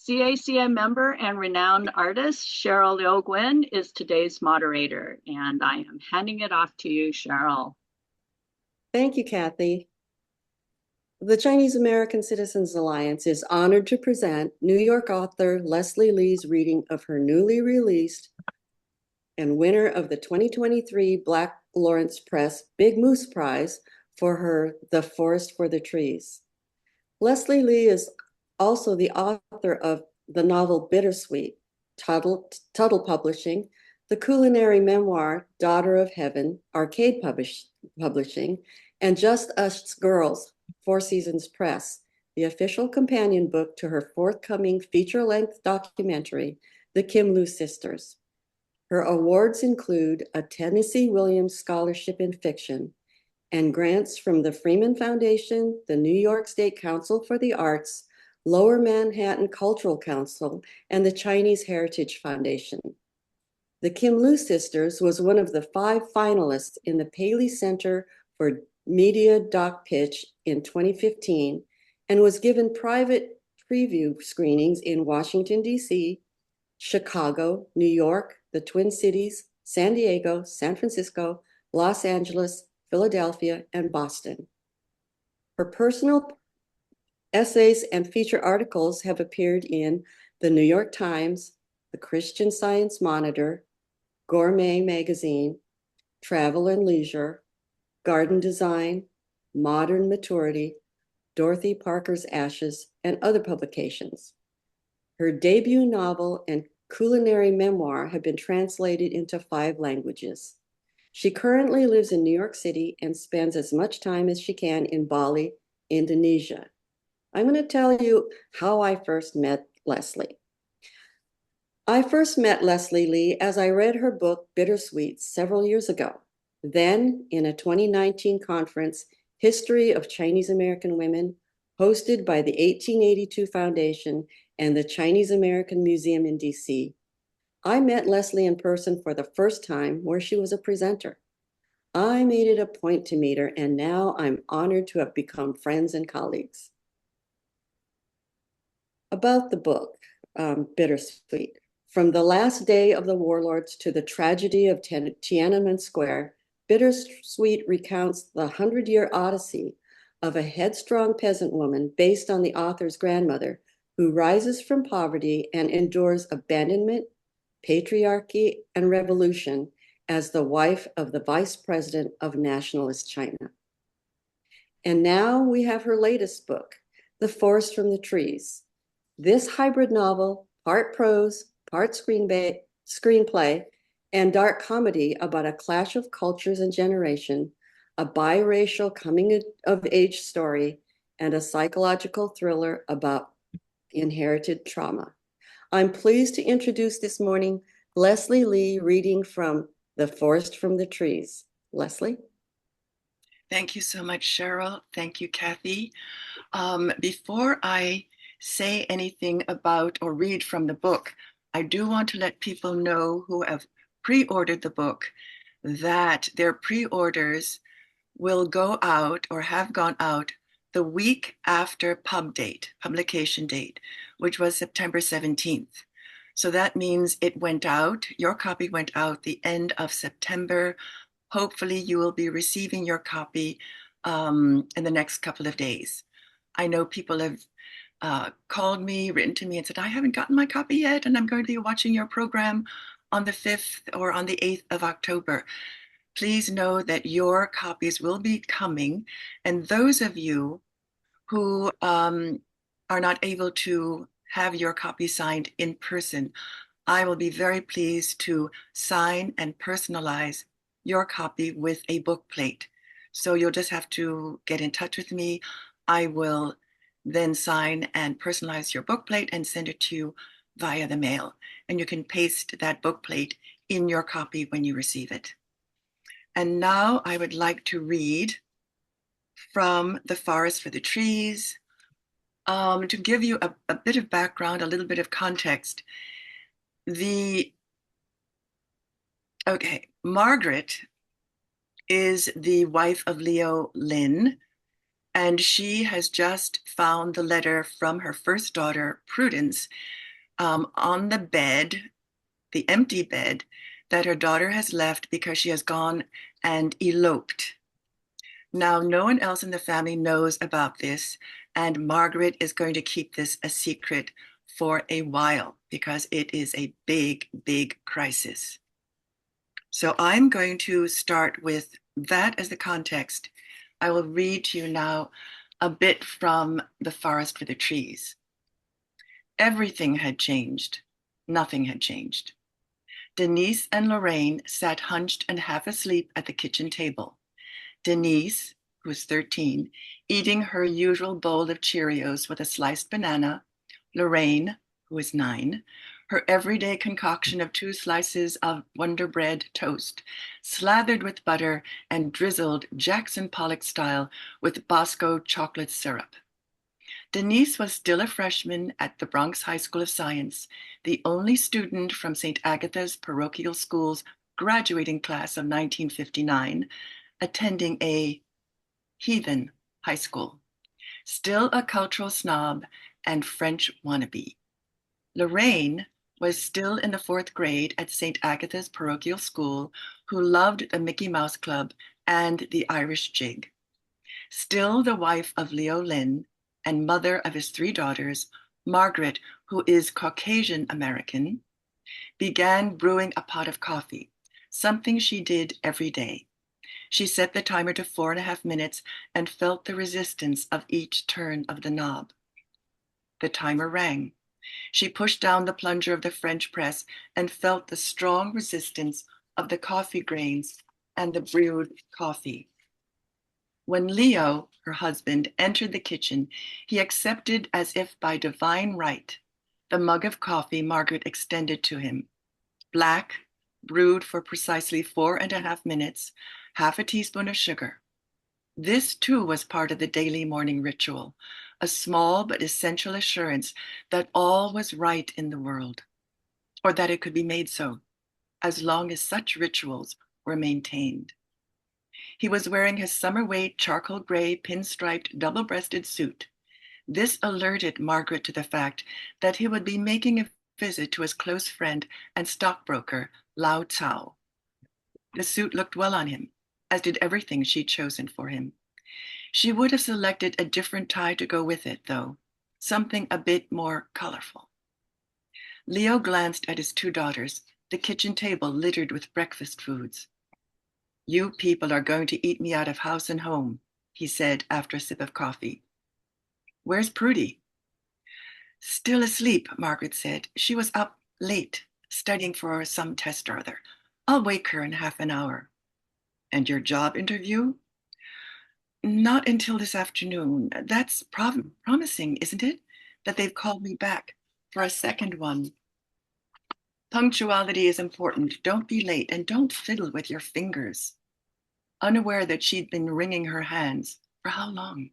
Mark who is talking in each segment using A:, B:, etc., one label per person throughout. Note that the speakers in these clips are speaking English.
A: C.A.C.A member and renowned artist Cheryl Liu Gwyn is today's moderator, and I am handing it off to you, Cheryl.
B: Thank you, Kathy. The Chinese American Citizens Alliance is honored to present New York author Leslie Lee's reading of her newly released and winner of the 2023 Black Lawrence Press Big Moose Prize for her The Forest for the Trees. Leslie Lee is also the author of the novel Bittersweet, Tuttle Publishing, the culinary memoir Daughter of Heaven, Arcade Publishing, and Just Us Girls, Four Seasons Press, the official companion book to her forthcoming feature-length documentary, The Kim Loo Sisters. Her awards include a Tennessee Williams Scholarship in Fiction and grants from the Freeman Foundation, the New York State Council for the Arts, Lower Manhattan Cultural Council, and the Chinese Heritage Foundation. The Kim Loo Sisters was one of the 5 finalists in the Paley Center for Media Doc Pitch in 2015 and was given private preview screenings in Washington, D.C., Chicago, New York, the Twin Cities, San Diego, San Francisco, Los Angeles, Philadelphia, and Boston. Her personal essays and feature articles have appeared in the New York Times, the Christian Science Monitor, Gourmet Magazine, Travel and Leisure, Garden Design, Modern Maturity, Dorothy Parker's Ashes, and other publications. Her debut novel and culinary memoir have been translated into 5 languages. She currently lives in New York City and spends as much time as she can in Bali, Indonesia. I'm going to tell you how I first met Leslie. I first met Leslie Lee as I read her book, Bittersweet, several years ago. Then, in a 2019 conference, History of Chinese American Women, hosted by the 1882 Foundation and the Chinese American Museum in DC, I met Leslie in person for the first time where she was a presenter. I made it a point to meet her, and now I'm honored to have become friends and colleagues. About the book, Bittersweet. From the last day of the warlords to the tragedy of Tiananmen Square, Bittersweet recounts the 100-year odyssey of a headstrong peasant woman based on the author's grandmother, who rises from poverty and endures abandonment, patriarchy, and revolution as the wife of the vice president of nationalist China. And now we have her latest book, The Forest from the Trees. This hybrid novel, part prose, part screenplay, and dark comedy about a clash of cultures and generation, a biracial coming-of-age story, and a psychological thriller about inherited trauma. I'm pleased to introduce this morning Leslie Lee reading from The Forest from the Trees. Leslie?
C: Thank you so much, Cheryl. Thank you, Kathy. Before I say anything about or read from the book, I do want to let people know who have pre-ordered the book that their pre-orders will go out or have gone out the week after publication date, which was September 17th. So that means it went out, your copy went out the end of September. Hopefully you will be receiving your copy in the next couple of days. I know people have called me, written to me and said, I haven't gotten my copy yet, and I'm going to be watching your program on the 5th or on the 8th of October. Please know that your copies will be coming, and those of you who are not able to have your copy signed in person, I will be very pleased to sign and personalize your copy with a book plate. So you'll just have to get in touch with me. I will then sign and personalize your book plate and send it to you via the mail. And you can paste that book plate in your copy when you receive it. And now I would like to read from The Forest for the Trees. To give you a bit of background, a little bit of context. Margaret is the wife of Leo Lin, And she has just found the letter from her first daughter, Prudence, on the bed, the empty bed that her daughter has left because she has gone and eloped. Now, no one else in the family knows about this, and Margaret is going to keep this a secret for a while because it is a big, big crisis. So I'm going to start with that as the context. I will read to you now a bit from The Forest for the Trees. Everything had changed. Nothing had changed. Denise and Lorraine sat hunched and half asleep at the kitchen table. Denise, who was 13, eating her usual bowl of Cheerios with a sliced banana. Lorraine, who was 9, her everyday concoction of 2 slices of Wonder Bread toast, slathered with butter and drizzled Jackson Pollock style with Bosco chocolate syrup. Denise was still a freshman at the Bronx High School of Science, the only student from St. Agatha's parochial school's graduating class of 1959, attending a heathen high school, still a cultural snob and French wannabe. Lorraine was still in the 4th grade at St. Agatha's parochial school, who loved the Mickey Mouse Club and the Irish jig. Still the wife of Leo Lynn and mother of his 3 daughters, Margaret, who is Caucasian American, began brewing a pot of coffee, something she did every day. She set the timer to 4.5 minutes and felt the resistance of each turn of the knob. The timer rang. She pushed down the plunger of the French press and felt the strong resistance of the coffee grains and the brewed coffee. When Leo, her husband, entered the kitchen, he accepted as if by divine right the mug of coffee Margaret extended to him. Black, brewed for precisely 4.5 minutes, half a teaspoon of sugar. This too was part of the daily morning ritual, a small but essential assurance that all was right in the world, or that it could be made so, as long as such rituals were maintained. He was wearing his summer weight charcoal gray pinstriped double-breasted suit. This alerted Margaret to the fact that he would be making a visit to his close friend and stockbroker, Lao Tsao. The suit looked well on him, as did everything she'd chosen for him. She would have selected a different tie to go with it, though, something a bit more colorful. Leo glanced at his 2 daughters, the kitchen table littered with breakfast foods. "You people are going to eat me out of house and home," he said after a sip of coffee. "Where's Prudy?" "Still asleep," Margaret said. "She was up late, studying for some test or other. I'll wake her in half an hour." "And your job interview?" "Not until this afternoon. That's promising, isn't it? That they've called me back for a second one." "Punctuality is important. Don't be late and don't fiddle with your fingers." Unaware that she'd been wringing her hands. For how long?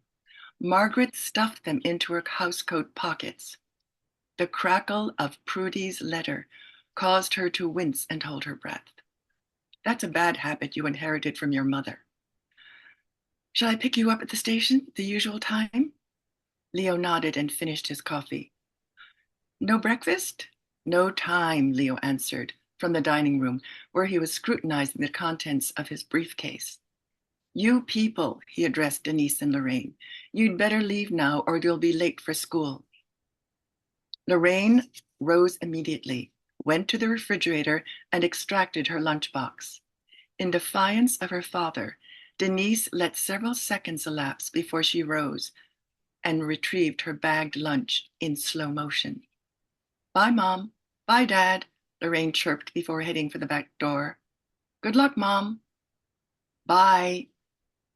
C: Margaret stuffed them into her housecoat pockets. The crackle of Prudy's letter caused her to wince and hold her breath. "That's a bad habit you inherited from your mother." "Shall I pick you up at the station, the usual time?" Leo nodded and finished his coffee. "No breakfast?" "No time," Leo answered from the dining room, where he was scrutinizing the contents of his briefcase. "You people," he addressed Denise and Lorraine, "you'd better leave now or you'll be late for school." Lorraine rose immediately, went to the refrigerator, and extracted her lunchbox. In defiance of her father, Denise let several seconds elapse before she rose and retrieved her bagged lunch in slow motion. "Bye, Mom. Bye, Dad," Lorraine chirped before heading for the back door. "Good luck, Mom." "Bye,"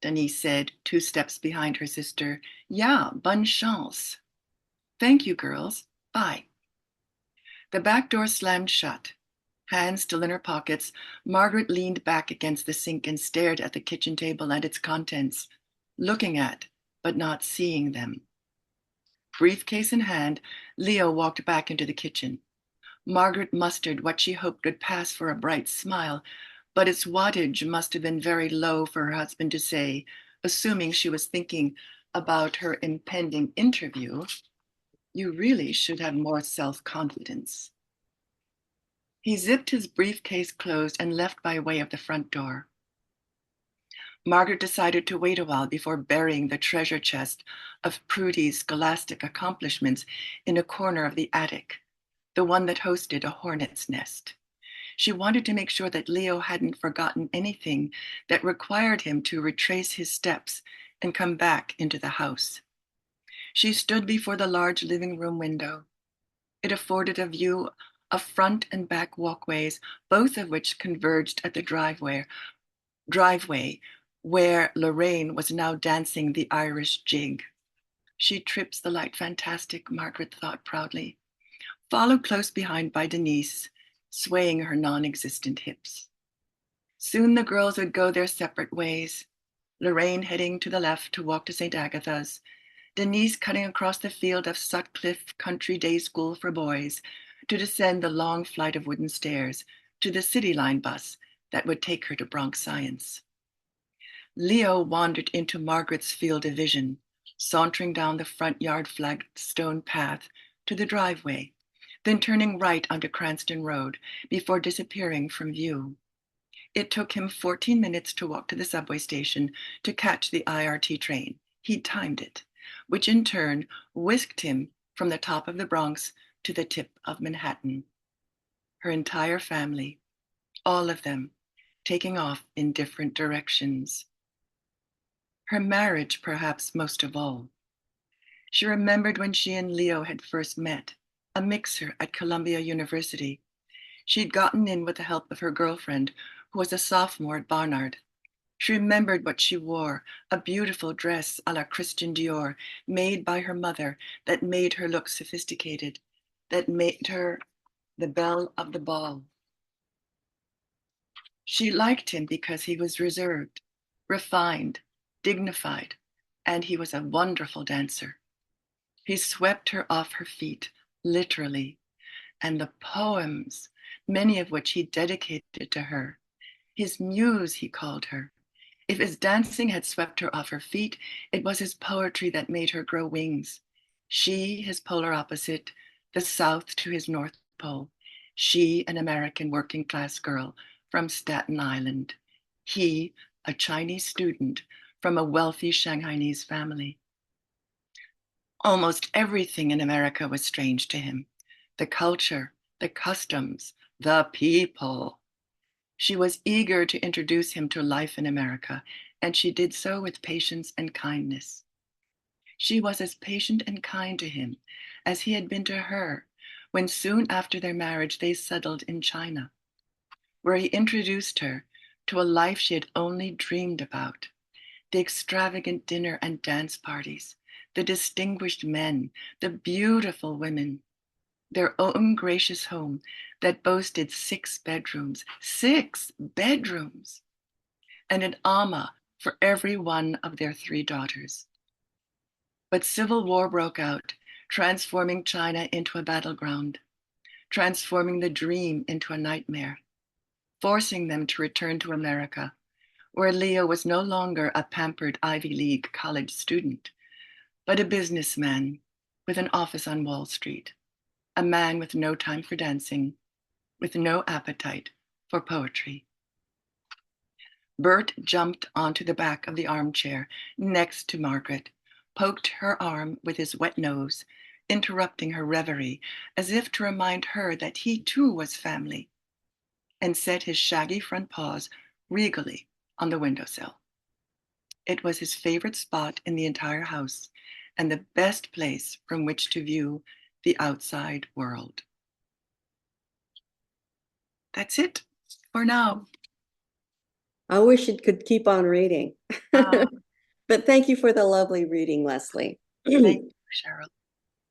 C: Denise said, 2 steps behind her sister. "Ja, bonne chance." "Thank you, girls. Bye." The back door slammed shut. Hands still in her pockets, Margaret leaned back against the sink and stared at the kitchen table and its contents, looking at, but not seeing them. Briefcase in hand, Leo walked back into the kitchen. Margaret mustered what she hoped would pass for a bright smile, but its wattage must have been very low for her husband to say, assuming she was thinking about her impending interview, you really should have more self-confidence. He zipped his briefcase closed and left by way of the front door. Margaret decided to wait a while before burying the treasure chest of Prudy's scholastic accomplishments in a corner of the attic, the one that hosted a hornet's nest. She wanted to make sure that Leo hadn't forgotten anything that required him to retrace his steps and come back into the house. She stood before the large living room window. It afforded a view of front and back walkways, both of which converged at the driveway where Lorraine was now dancing the Irish jig. She trips the light fantastic, Margaret thought proudly, followed close behind by Denise, swaying her non-existent hips. Soon the girls would go their separate ways, Lorraine heading to the left to walk to St. Agatha's, Denise cutting across the field of Sutcliffe Country Day School for Boys to descend the long flight of wooden stairs to the City Line bus that would take her to Bronx Science. Leo wandered into Margaret's field of vision, sauntering down the front yard flagstone path to the driveway, then turning right onto Cranston Road before disappearing from view. It took him 14 minutes to walk to the subway station to catch the IRT train. He'd timed it, which in turn whisked him from the top of the Bronx to the tip of Manhattan. Her entire family, all of them, taking off in different directions. Her marriage, perhaps most of all. She remembered when she and Leo had first met, a mixer at Columbia University. She'd gotten in with the help of her girlfriend, who was a sophomore at Barnard. She remembered what she wore, a beautiful dress a la Christian Dior, made by her mother, that made her look sophisticated, that made her the belle of the ball. She liked him because he was reserved, refined, dignified, and he was a wonderful dancer. He swept her off her feet, literally, and the poems, many of which he dedicated to her, his muse, he called her. If his dancing had swept her off her feet, it was his poetry that made her grow wings. She, his polar opposite, the South to his North Pole. She, an American working class girl from Staten Island. He, a Chinese student from a wealthy Shanghainese family. Almost everything in America was strange to him. The culture, the customs, the people. She was eager to introduce him to life in America, and she did so with patience and kindness. She was as patient and kind to him as he had been to her when soon after their marriage they settled in China, where he introduced her to a life she had only dreamed about, the extravagant dinner and dance parties, the distinguished men, the beautiful women, their own gracious home that boasted 6 bedrooms, and an ama for every one of their 3 daughters. But civil war broke out, transforming China into a battleground, transforming the dream into a nightmare, forcing them to return to America, where Leo was no longer a pampered Ivy League college student, but a businessman with an office on Wall Street, a man with no time for dancing, with no appetite for poetry. Bert jumped onto the back of the armchair next to Margaret, poked her arm with his wet nose, interrupting her reverie as if to remind her that he too was family, and set his shaggy front paws regally on the windowsill. It was his favorite spot in the entire house and the best place from which to view the outside world. That's it for now.
B: I wish it could keep on reading.
C: Uh,
B: But thank you for the lovely reading, Leslie.
C: Thank you, Cheryl.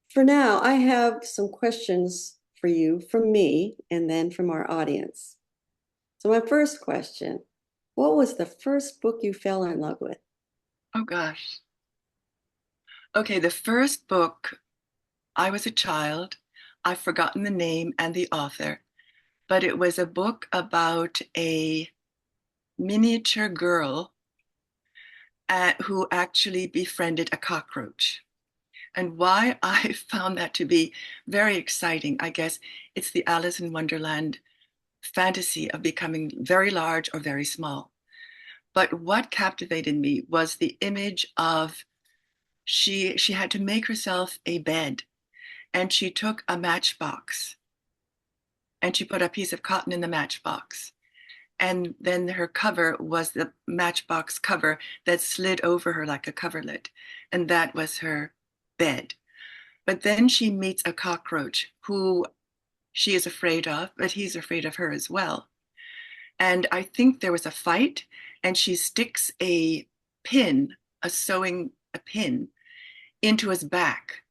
B: For now, I have some questions for you from me and then from our audience. So my first question, what was the first book you fell in love with?
C: Oh gosh. Okay, the first book, I was a child. I've forgotten the name and the author, but it was a book about a miniature girl who actually befriended a cockroach. And why I found that to be very exciting, I guess it's the Alice in Wonderland fantasy of becoming very large or very small. But what captivated me was the image of she had to make herself a bed, and she took a matchbox and she put a piece of cotton in the matchbox. And then her cover was the matchbox cover that slid over her like a coverlet. And that was her bed. But then she meets a cockroach who she is afraid of, but he's afraid of her as well. And I think there was a fight, and she sticks a pin, a pin, into his back.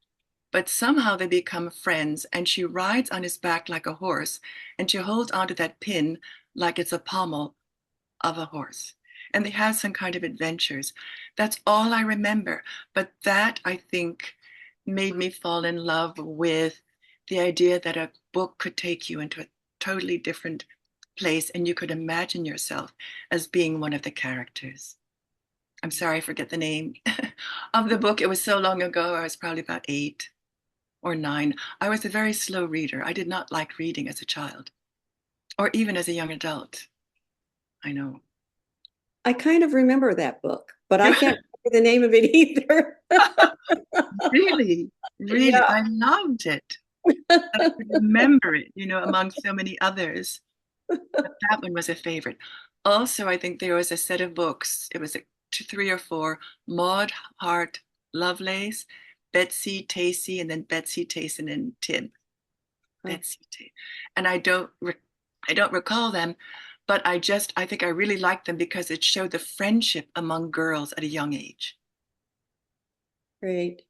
C: But somehow they become friends, and she rides on his back like a horse, and she holds onto that pin like it's a pommel of a horse. And they have some kind of adventures. That's all I remember. But that, I think, made me fall in love with the idea that a book could take you into a totally different place and you could imagine yourself as being one of the characters. I'm sorry, I forget the name of the book. It was so long ago. I was probably about 8 or 9. I was a very slow reader. I did not like reading as a child or even as a young adult. I know.
B: I kind of remember that book, but I can't remember the name of it either.
C: Really, really,
B: Yeah.
C: I loved it. I could remember it, among so many others. But that one was a favorite. Also, I think there was a set of books. It was 3 or 4: Maud Hart Lovelace, Betsy Tacy, and then Betsy Tayson and Tib. Betsy Tacy. And I don't recall them, but I think I really liked them because it showed the friendship among girls at a young age.
B: Great.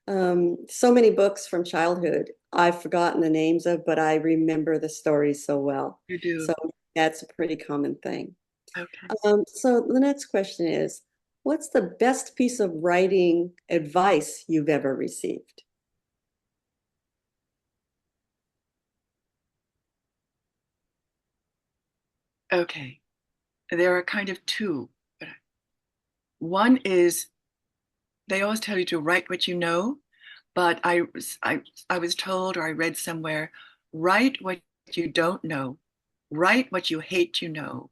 B: So many books from childhood I've forgotten the names of, but I remember the stories so well.
C: You do.
B: So that's a pretty common thing.
C: Okay.
B: So the next question is, what's the best piece of writing advice you've ever received?
C: Okay. There are kind of two. One is they always tell you to write what you know, but I was told, or I read somewhere, write what you don't know, write what you hate you know,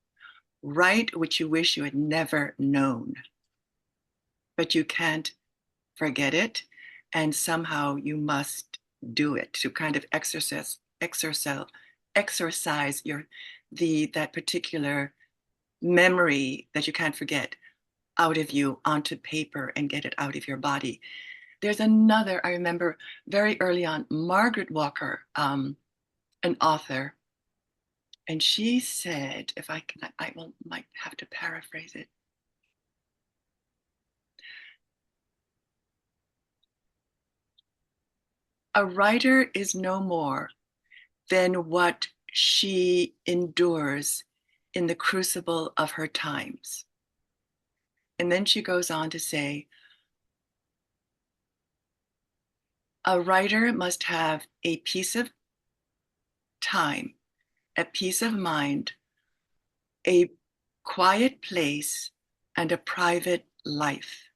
C: write what you wish you had never known, but you can't forget it, and somehow you must do it to kind of exercise your the that particular memory that you can't forget out of you onto paper and get it out of your body. There's another, I remember very early on, Margaret Walker, an author, and she said, if I can, might have to paraphrase it. A writer is no more than what she endures in the crucible of her times. And then she goes on to say, a writer must have a peace of time, a peace of mind, a quiet place, and a private life.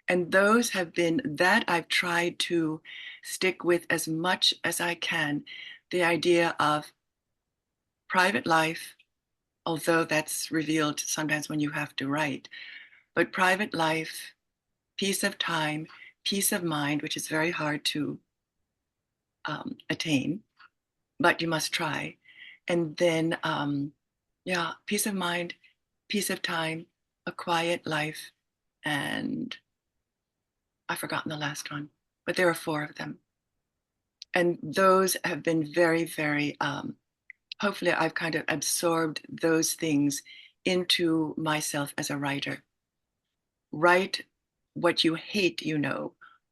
C: And those have been that I've tried to stick with as much as I can. The idea of private life, although that's revealed sometimes when you have to write, but private life, peace of time, peace of mind, which is very hard to attain, but you must try. And then, yeah, peace of mind, peace of time, a quiet life, and I've forgotten the last one, but there are 4 of them. And those have been very, very, hopefully, I've kind of absorbed those things into myself as a writer. Write what you hate,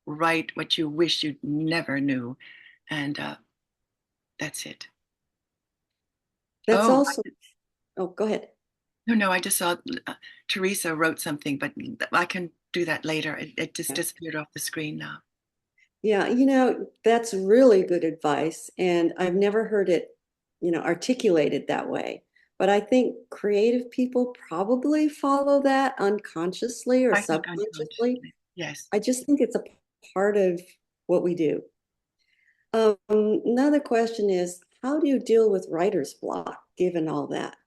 C: write what you wish you never knew. And that's it.
B: That's
C: Oh,
B: also, oh, go ahead.
C: no, I just saw Teresa wrote something, but I can do that later. It just
B: Yeah.
C: disappeared off the screen now.
B: Yeah, that's really good advice. And I've never heard it, articulated that way. but I think creative people probably follow that unconsciously or
C: I think
B: subconsciously.
C: unconsciously. Yes.
B: I just think it's a part of what we do. Another question is, how do you deal with writer's block given all that?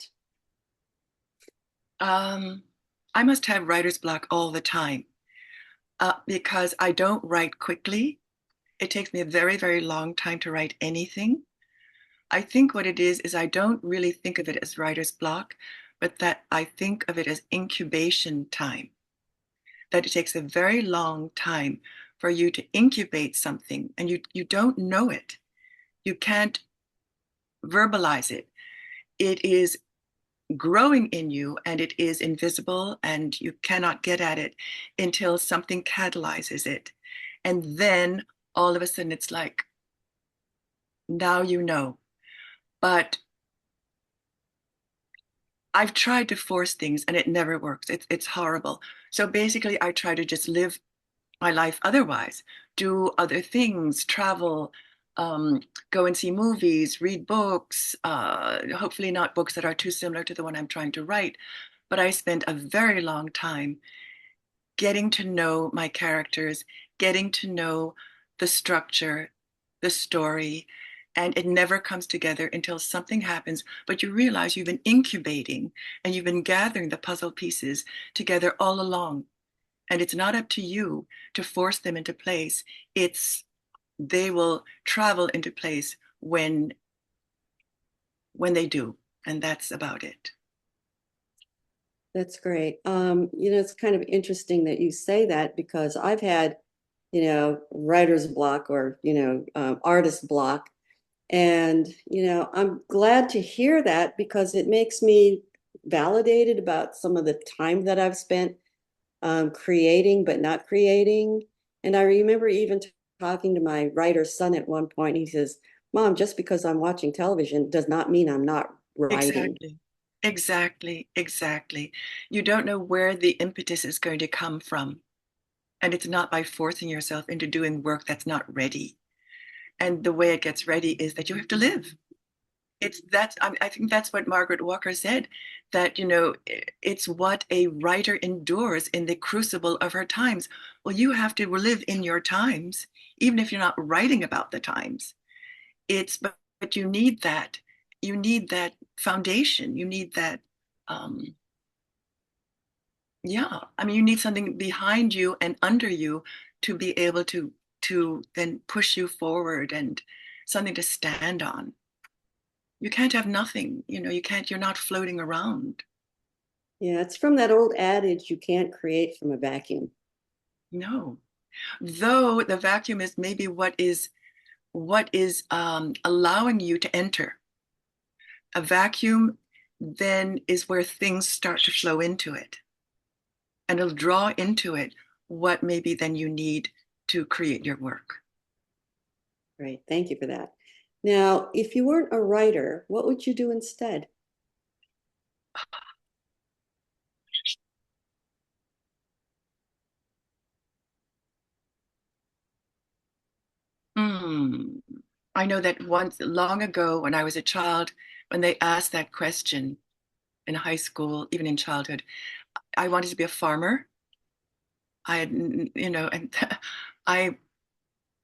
C: Um, I must have writer's block all the time because I don't write quickly. It takes me a very, very long time to write anything. I think what it is I don't really think of it as writer's block, but that I think of it as incubation time, that it takes a very long time for you to incubate something and you don't know it. You can't verbalize it. It is growing in you and it is invisible and you cannot get at it until something catalyzes it. And then all of a sudden it's like, now you know. But I've tried to force things and it never works. It's horrible. So basically, I try to just live my life otherwise, do other things, travel, um, go and see movies, read books, hopefully not books that are too similar to the one I'm trying to write. But I spent a very long time getting to know my characters, getting to know the structure, the story, and it never comes together until something happens. But you realize you've been incubating and you've been gathering the puzzle pieces together all along. And it's not up to you to force them into place. It's they will travel into place when they do. And that's about it.
B: That's great. It's kind of interesting that you say that because I've had, writer's block or, artist block. And, I'm glad to hear that because it makes me validated about some of the time that I've spent creating, but not creating. And I remember even talking to my writer's son at one point. He says, Mom, just because I'm watching television does not mean I'm not writing.
C: Exactly. Exactly. Exactly. You don't know where the impetus is going to come from. And it's not by forcing yourself into doing work that's not ready. And the way it gets ready is that you have to live. I think that's what Margaret Walker said, that it's what a writer endures in the crucible of her times. Well, you have to live in your times, even if you're not writing about the times. But you need that foundation, you need that um yeah, I mean, you need something behind you and under you to be able to then push you forward and something to stand on. You can't have nothing, you're not floating around.
B: Yeah, it's from that old adage, you can't create from a vacuum.
C: No. Though the vacuum is maybe what is allowing you to enter. A vacuum then is where things start to flow into it. And it'll draw into it what maybe then you need to create your work.
B: Great. Thank you for that. Now, if you weren't a writer, what would you do instead?
C: Hmm. I know that once long ago when I was a child, when they asked that question in high school, even in childhood, I wanted to be a farmer. I had, and I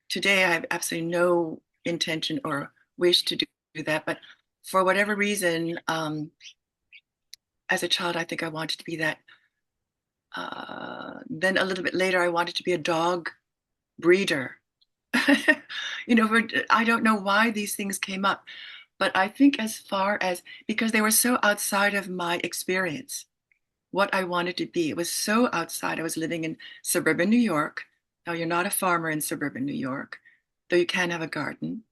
C: today I have absolutely no intention or wish to do that. But for whatever reason, as a child, I think I wanted to be that. Then a little bit later, I wanted to be a dog breeder. I don't know why these things came up, but I think as far as because they were so outside of my experience, what I wanted to be, it was so outside. I was living in suburban New York. Now, you're not a farmer in suburban New York, though you can have a garden.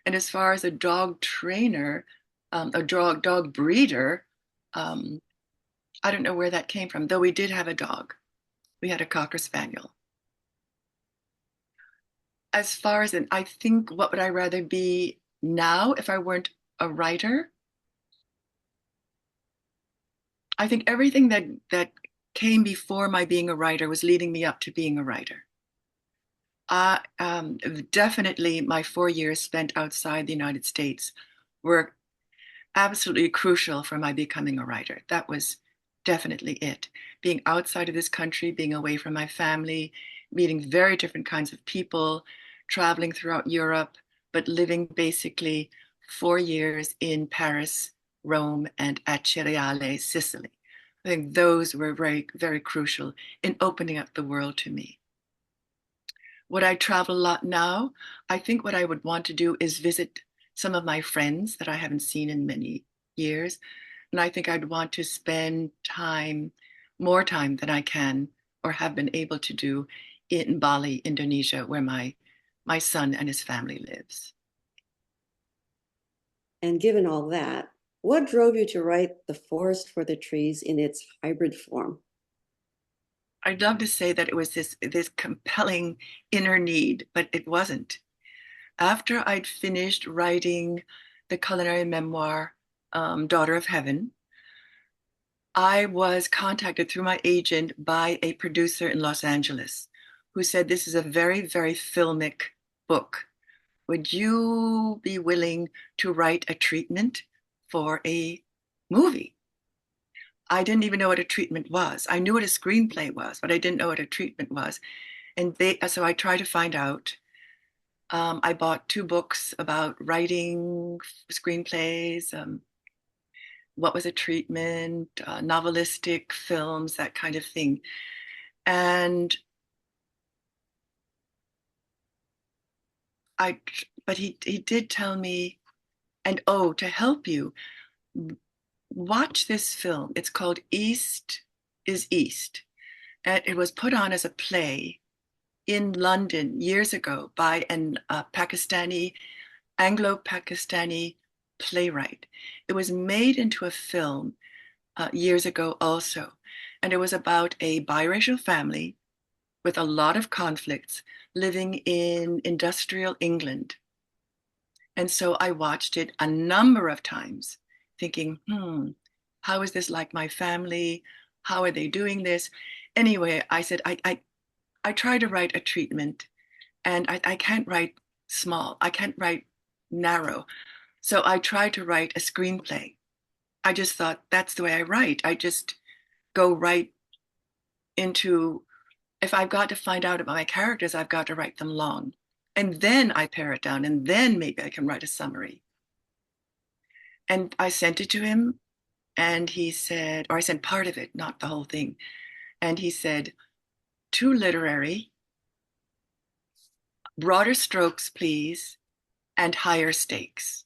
C: And as far as a dog trainer, a dog breeder, um, I don't know where that came from, though we did have a dog. We had a Cocker Spaniel. As far as I think, what would I rather be now if I weren't a writer? I think everything that came before my being a writer was leading me up to being a writer. Definitely my 4 years spent outside the United States were absolutely crucial for my becoming a writer. That was definitely it. Being outside of this country, being away from my family, meeting very different kinds of people, traveling throughout Europe, but living basically 4 years in Paris, Rome, and at Ciriale, Sicily. I think those were very, very crucial in opening up the world to me. Would I travel a lot now? I think what I would want to do is visit some of my friends that I haven't seen in many years. And I think I'd want to spend time, more time than I can or have been able to do in Bali, Indonesia, where my son and his family lives.
B: And given all that, what drove you to write The Forest for the Trees in its hybrid form?
C: I'd love to say that it was this compelling inner need, but it wasn't. After I'd finished writing the culinary memoir, Daughter of Heaven, I was contacted through my agent by a producer in Los Angeles who said, "This is a very, very filmic book. Would you be willing to write a treatment for a movie?" I didn't even know what a treatment was. I knew what a screenplay was, but I didn't know what a treatment was. And so I tried to find out. I bought 2 books about writing screenplays, what was a treatment, novelistic films, that kind of thing. And I, but he did tell me, and oh, to help you, watch this film. It's called East is East. And it was put on as a play in London years ago by an Pakistani, Anglo-Pakistani playwright. It was made into a film years ago also. And it was about a biracial family with a lot of conflicts living in industrial England. And so I watched it a number of times thinking, how is this like my family? How are they doing this? Anyway, I said, I try to write a treatment and I can't write small. I can't write narrow. So I tried to write a screenplay. I just thought that's the way I write. I just go right into, if I've got to find out about my characters, I've got to write them long. And then I pare it down, and then maybe I can write a summary. And I sent it to him, and he said, or I sent part of it, not the whole thing. And he said, too literary, broader strokes, please, and higher stakes.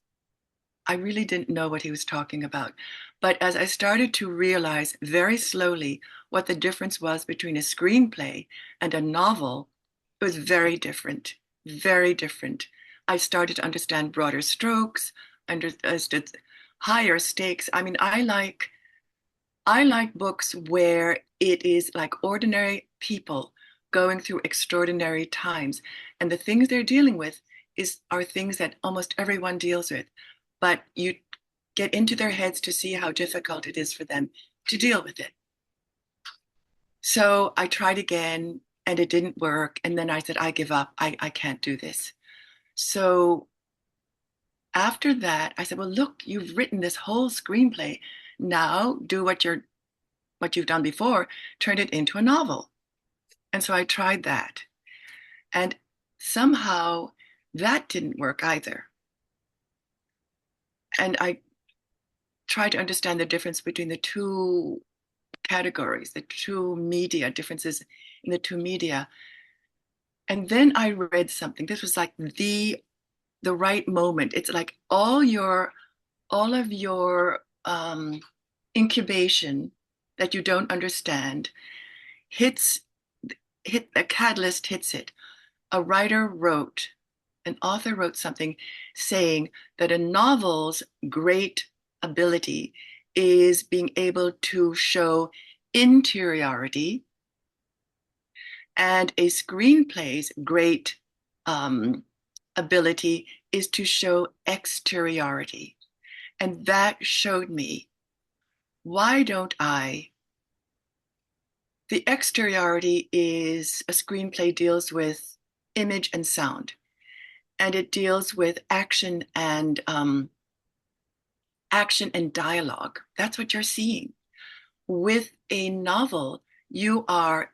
C: I really didn't know what he was talking about. But as I started to realize very slowly what the difference was between a screenplay and a novel, it was very different, very different. I started to understand broader strokes, understood higher stakes. I mean, I like books where it is like ordinary people going through extraordinary times, and the things they're dealing with are things that almost everyone deals with, but you get into their heads to see how difficult it is for them to deal with it. So I tried again and it didn't work. And then I said, I give up. I can't do this. So after that, I said, well, look, you've written this whole screenplay. Now do what you've done before, turn it into a novel. And so I tried that. And somehow that didn't work either. And I tried to understand the difference between the two categories, the two media, differences in the two media. And then I read something. This was like the right moment. It's like all of your incubation that you don't understand hit a catalyst hits it. A writer wrote, an author wrote something saying that a novel's great ability is being able to show interiority, and a screenplay's great ability is to show exteriority. And that showed me, why don't I? The exteriority is a screenplay deals with image and sound, and it deals with action and action and dialogue. That's what you're seeing. With a novel, you are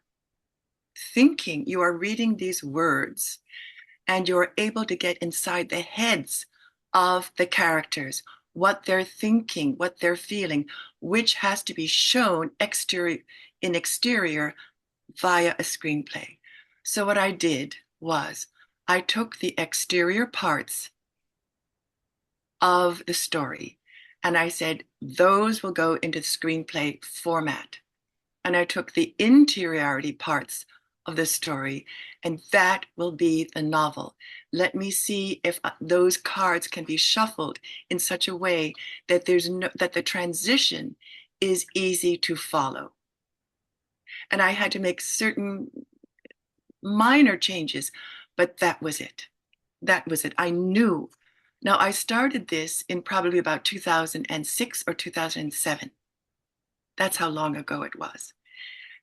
C: thinking, you are reading these words, and you're able to get inside the heads of the characters, what they're thinking, what they're feeling, which has to be shown in exterior via a screenplay. So what I did was I took the exterior parts of the story and I said, those will go into the screenplay format. And I took the interiority parts of the story, and that will be the novel. Let me see if those cards can be shuffled in such a way that that the transition is easy to follow. And I had to make certain minor changes, but that was it. That was it. I knew. Now, I started this in probably about 2006 or 2007. That's how long ago it was.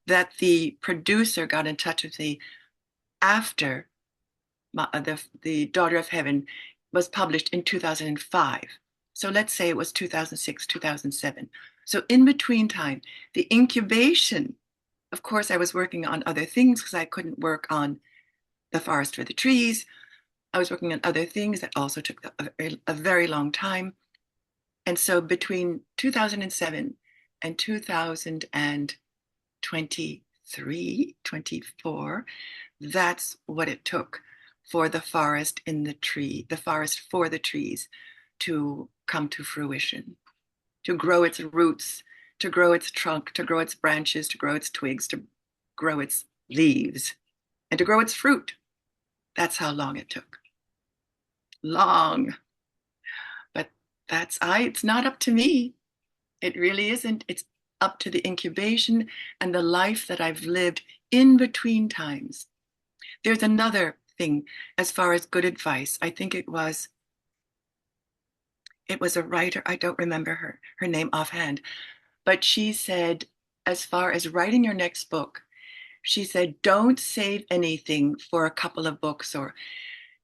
C: That the producer got in touch with me after the Daughter of Heaven was published in 2005. So let's say it was 2006, 2007. So in between time, the incubation, of course, I was working on other things because I couldn't work on The Forest for the Trees. I was working on other things that also took a very long time. And so between 2007 and 2023, 24, that's what it took for the forest for the trees to come to fruition, to grow its roots, to grow its trunk, to grow its branches, to grow its twigs, to grow its leaves, and to grow its fruit. That's how long it took. Long. But it's not up to me. It really isn't. It's up to the incubation and the life that I've lived in between times. There's another thing as far as good advice. I think it was a writer, I don't remember her name offhand, but she said, as far as writing your next book, she said, don't save anything for a couple of books, or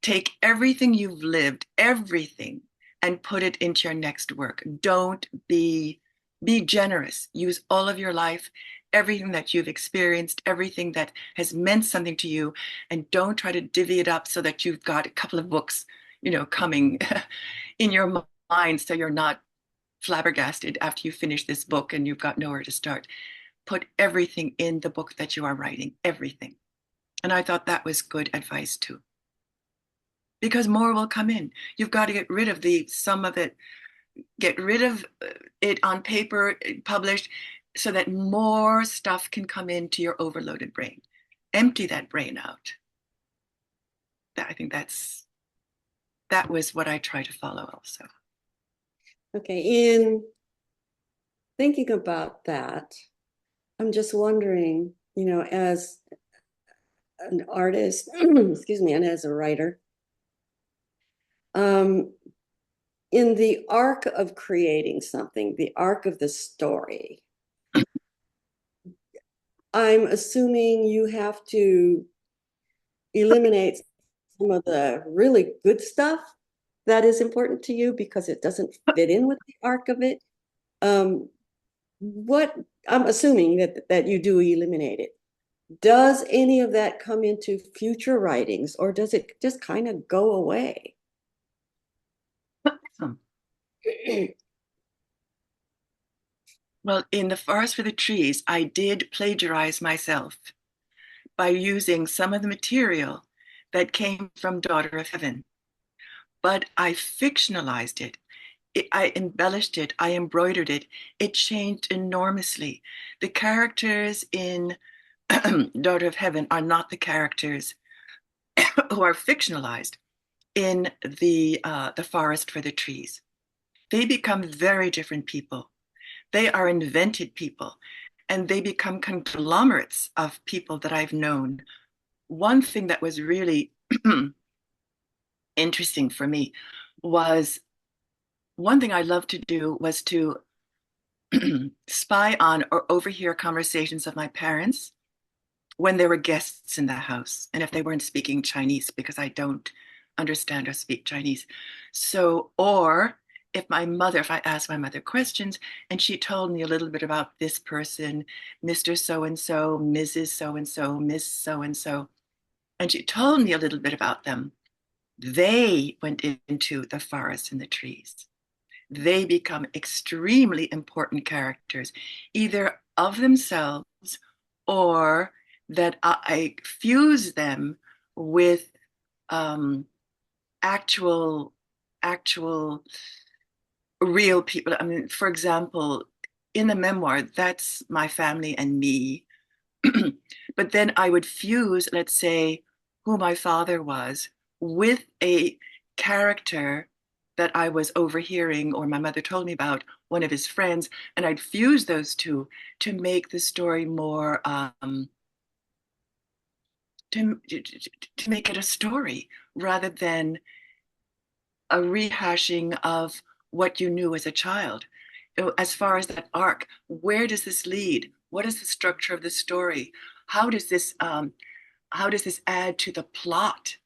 C: take everything you've lived, everything, and put it into your next work. Don't be generous. Use all of your life, everything that you've experienced, everything that has meant something to you, and don't try to divvy it up so that you've got a couple of books, coming in your mind, so you're not flabbergasted after you finish this book and you've got nowhere to start. Put everything in the book that you are writing, everything. And I thought that was good advice too. Because more will come in. You've got to get rid of some of it, get rid of it on paper, published, so that more stuff can come into your overloaded brain. Empty that brain out. I think that was what I try to follow also.
B: Okay, in thinking about that, I'm just wondering, as an artist, excuse me, and as a writer, in the arc of creating something, the arc of the story, I'm assuming you have to eliminate some of the really good stuff that is important to you because it doesn't fit in with the arc of it. What I'm assuming that you do eliminate it. Does any of that come into future writings, or does it just kind of go away?
C: Well, in The Forest for the Trees, I did plagiarize myself by using some of the material that came from Daughter of Heaven, but I fictionalized it. I embellished it, I embroidered it. It changed enormously. The characters in Daughter of Heaven are not the characters who are fictionalized in the Forest for the Trees. They become very different people. They are invented people, and they become conglomerates of people that I've known. One thing that was really interesting for me was, one thing I loved to do was to spy on or overhear conversations of my parents when there were guests in the house, and if they weren't speaking Chinese, because I don't understand or speak Chinese. So, or if I asked my mother questions and she told me a little bit about this person, Mr. So and so, Mrs. So and so, Miss So and so, and she told me a little bit about them, they went into the forest and the trees. They become extremely important characters, either of themselves or that I fuse them with actual, actual real people. I mean, for example, in the memoir, that's my family and me. But then I would fuse, let's say, who my father was with a character that I was overhearing or my mother told me about, one of his friends, and I'd fuse those two to make the story more, to make it a story rather than a rehashing of what you knew as a child. As far as that arc, where does this lead? What is the structure of the story? How does this add to the plot?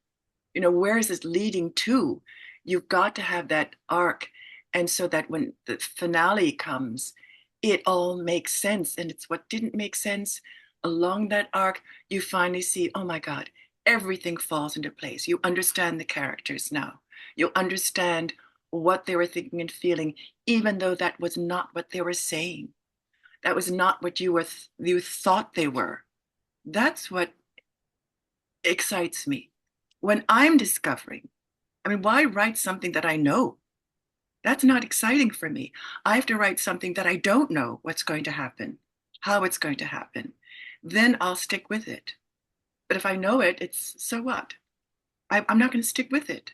C: Where is this leading to? You've got to have that arc, and so that when the finale comes, it all makes sense. And it's what didn't make sense along that arc. You finally see, oh my God, everything falls into place. You understand the characters now. You understand what they were thinking and feeling, even though that was not what they were saying. That was not what you thought they were. That's what excites me. When I'm discovering, I mean, why write something that I know? That's not exciting for me. I have to write something that I don't know what's going to happen, how it's going to happen. Then I'll stick with it. But if I know it, it's so what? I'm not going to stick with it.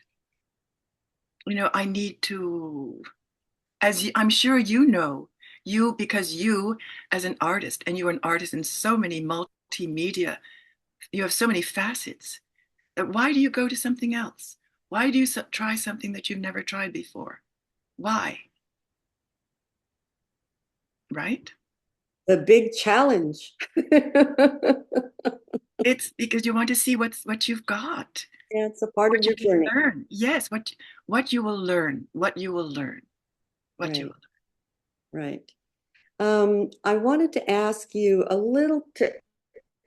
C: I need to, I'm sure because you as an artist, and you're an artist in so many multimedia, you have so many facets. Why do you go to something else? Why do you try something that you've never tried before? Why? Right?
B: The big challenge.
C: It's because you want to see what you've got,
B: Yeah, it's a part of
C: what you
B: the
C: can
B: journey.
C: learn. Yes, what you will learn, what you will learn, what you
B: Right,
C: will
B: right. I wanted to ask you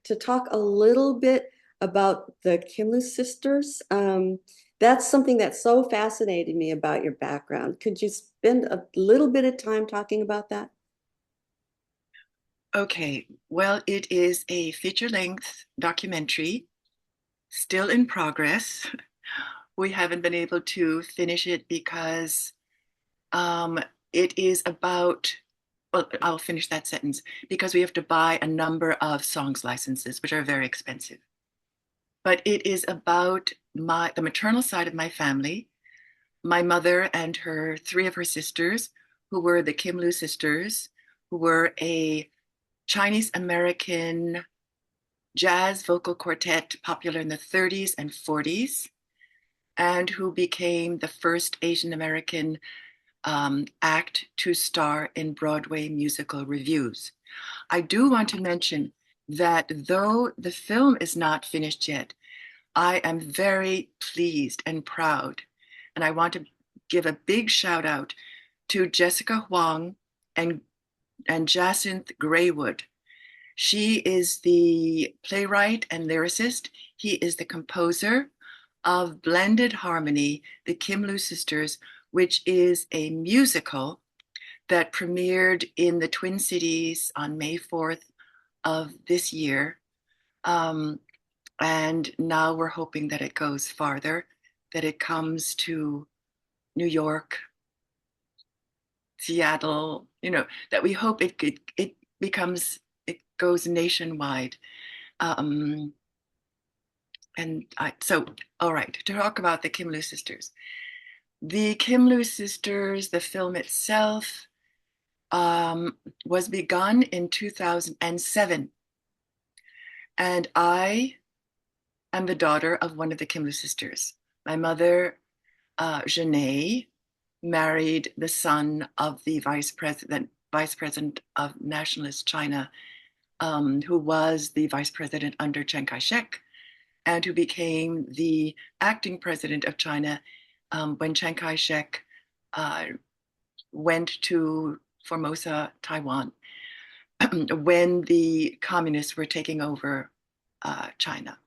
B: to talk a little bit about the Kim Loo sisters. That's something that so fascinated me about your background. Could you spend a little bit of time talking about that?
C: learn. Okay, well, it is a feature-length documentary, still in progress. We haven't been able to finish it because um, it is about, well, I'll finish that sentence, because we have to buy a number of songs licenses, which are very expensive. But it is about the maternal side of my family, my mother and three of her sisters, who were the Kim Loo sisters, who were a Chinese American jazz vocal quartet popular in the 30s and 40s, and who became the first Asian American act to star in Broadway musical revues. I do want to mention that though the film is not finished yet, I am very pleased and proud. And I want to give a big shout out to Jessica Huang and, Jacinth Graywood. She is the playwright and lyricist. He is the composer of Blended Harmony, the Kim Loo Sisters, which is a musical that premiered in the Twin Cities on May 4th of this year. And now we're hoping that it goes farther, that it comes to New York, Seattle, that we hope it becomes, it goes nationwide. Um, so, all right, to talk about the Kim Loo sisters. The Kim Loo sisters, the film itself, was begun in 2007. And I am the daughter of one of the Kim Loo sisters. My mother, Janae, married the son of the vice president of Nationalist China, who was the vice president under Chiang Kai-shek, and who became the acting president of China when Chiang Kai-shek went to Formosa, Taiwan, when the communists were taking over China.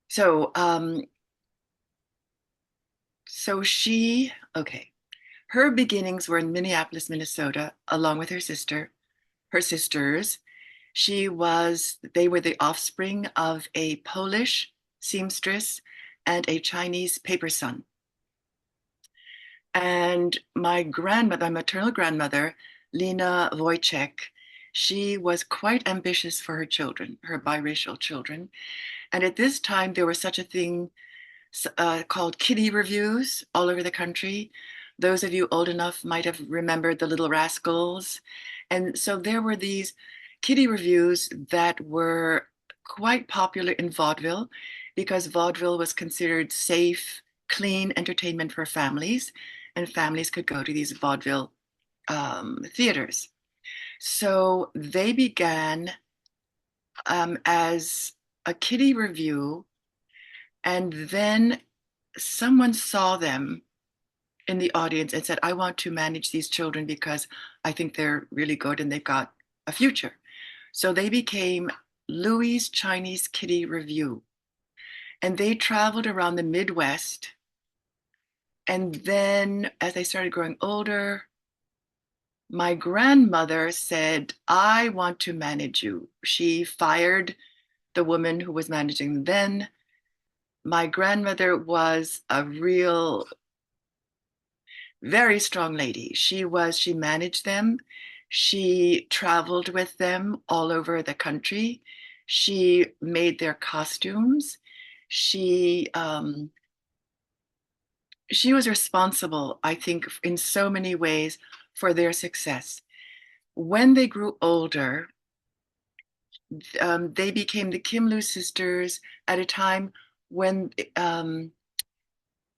C: So, her beginnings were in Minneapolis, Minnesota, along with her sisters. They were the offspring of a Polish seamstress and a Chinese paper son. And my maternal grandmother, Lena Wojcik, she was quite ambitious for her children, her biracial children. And at this time, there was such a thing called kiddie revues all over the country. Those of you old enough might have remembered the Little Rascals. And so there were these kiddie revues that were quite popular in vaudeville because vaudeville was considered safe, clean entertainment for families, and families could go to these vaudeville theaters. So they began as a kiddie revue, and then someone saw them in the audience and said, I want to manage these children because I think they're really good and they've got a future. So they became Louis' Chinese Kiddie Revue. And they traveled around the Midwest. And then as they started growing older, my grandmother said, I want to manage you. She fired the woman who was managing them then. My grandmother was a real, very strong lady. She managed them. She traveled with them all over the country. She made their costumes. She was responsible, I think, in so many ways for their success. When they grew older, they became the Kim Loo Sisters at a time when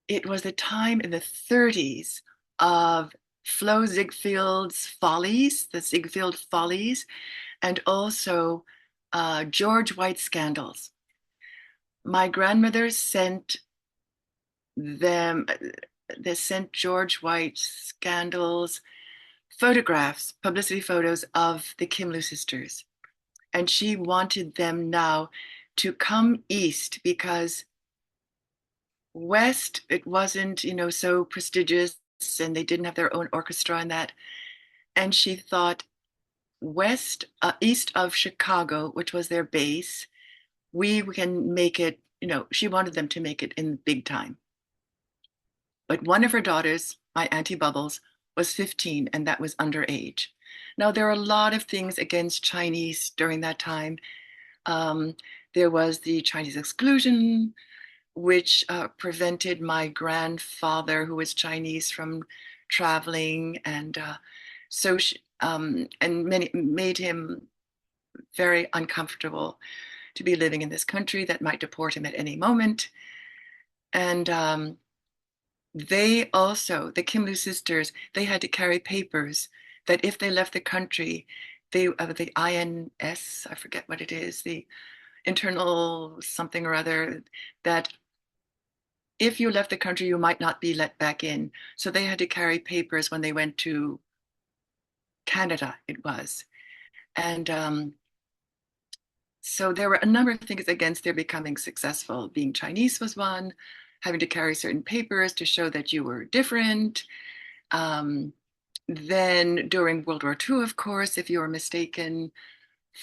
C: it was the time in the 30s of Flo Ziegfeld's Follies, the Ziegfeld Follies, and also George White Scandals. My grandmother sent George White Scandals photographs, publicity photos of the Kim Loo Sisters. And she wanted them now to come east because west, it wasn't, so prestigious, and they didn't have their own orchestra and that. And she thought east of Chicago, which was their base, we can make it, she wanted them to make it in big time. But one of her daughters, my Auntie Bubbles, was 15, and that was underage. Now, there are a lot of things against Chinese during that time. There was the Chinese exclusion, which prevented my grandfather, who was Chinese, from traveling, and made him very uncomfortable to be living in this country that might deport him at any moment. And the Kim Loo sisters, they had to carry papers that if they left the country, the INS, I forget what it is, the internal something or other, that if you left the country, you might not be let back in. So they had to carry papers when they went to Canada, it was. And so there were a number of things against their becoming successful. Being Chinese was one, having to carry certain papers to show that you were different. Then during World War II, of course, if you were mistaken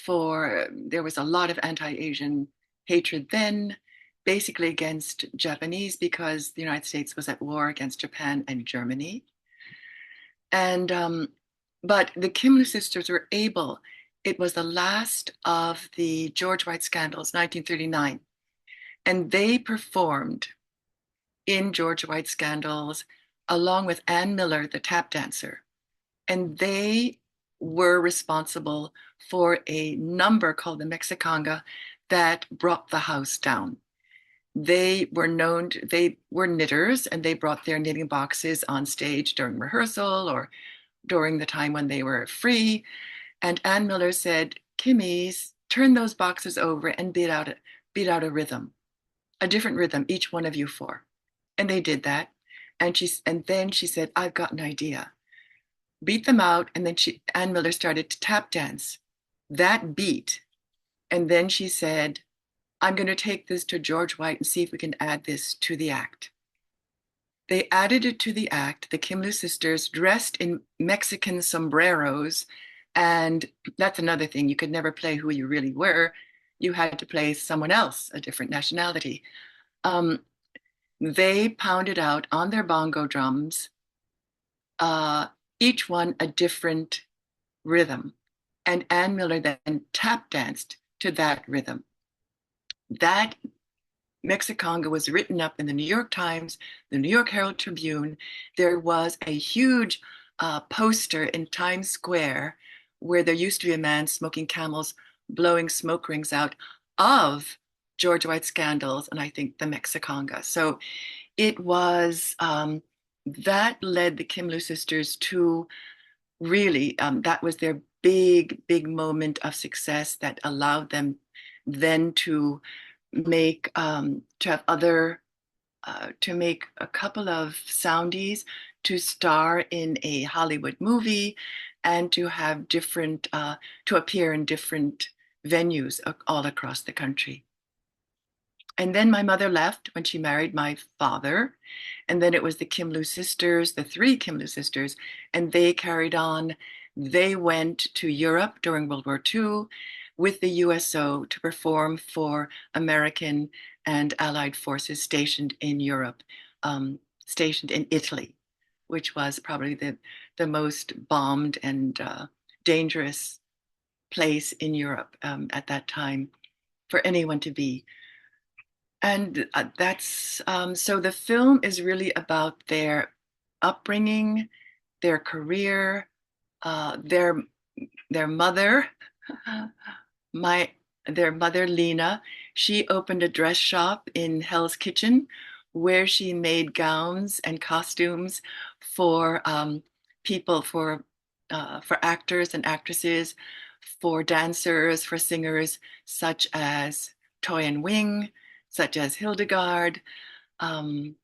C: there was a lot of anti-Asian hatred then, basically against Japanese because the United States was at war against Japan and Germany. But the Kim Loo sisters were able, it was the last of the George White Scandals, 1939, and they performed in George White Scandals along with Ann Miller, the tap dancer. And they were responsible for a number called the Mexicanga that brought the house down. They were knitters, and they brought their knitting boxes on stage during rehearsal or during the time when they were free. And Ann Miller said, Kimmies, turn those boxes over and beat out a rhythm, a different rhythm, each one of you four. And they did that. And then she said, I've got an idea. Beat them out. And then Ann Miller started to tap dance that beat. And then she said, I'm going to take this to George White and see if we can add this to the act. They added it to the act, the Kim Loo sisters dressed in Mexican sombreros. And that's another thing. You could never play who you really were. You had to play someone else, a different nationality. Um, they pounded out on their bongo drums, uh, each one a different rhythm. And Ann Miller then tap danced to that rhythm. That Mexiconga was written up in the New York Times, the New York Herald Tribune. There was a huge poster in Times Square where there used to be a man smoking camels, blowing smoke rings out of George White scandals, and I think the Mexiconga. So it was that led the Kim Loo sisters to really, that was their big moment of success that allowed them then to make to have other to make a couple of soundies, to star in a Hollywood movie, and to have different to appear in different venues all across the country. And then my mother left when she married my father. And then it was the Kim Loo sisters, the three Kim Loo sisters, and they carried on. They went to Europe during World War II with the USO to perform for American and Allied forces stationed in Europe, stationed in Italy, which was probably the most bombed and dangerous place in Europe at that time for anyone to be. And that's so the film is really about their upbringing, their career, their mother, my their mother Lena. She opened a dress shop in Hell's Kitchen where she made gowns and costumes for people, for actors and actresses, for dancers, for singers such as Toy and Wing, such as Hildegard. Um,